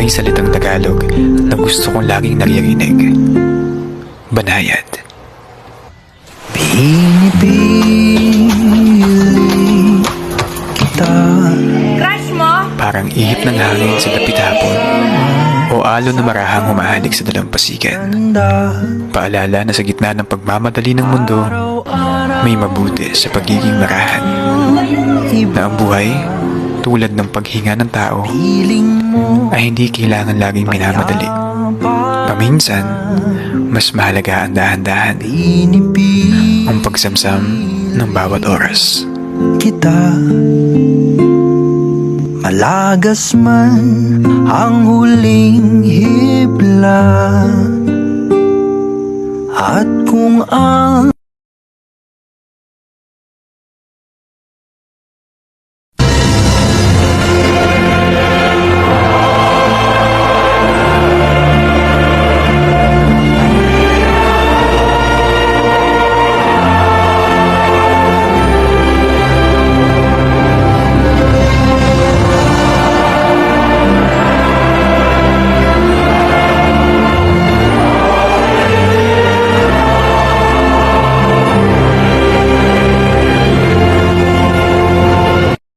tanging salitang Tagalog na gusto kong laging naririnig. Banayad. Pinipili kita. Crush mo? Parang ihip ng hangin sa dapit hapon o alon na marahang humahalik sa dalampasigan. Paalala na sa gitna ng pagmamadali ng mundo, may mabuti sa pagiging marahan. Na ang buhay, tulad ng paghinga ng tao, ay hindi kailangan laging minamadali. Paminsan, mas mahalaga ang dahan-dahan, ang pagsamsam ng bawat oras. Kita malagas man ang huling hibla, at kung ang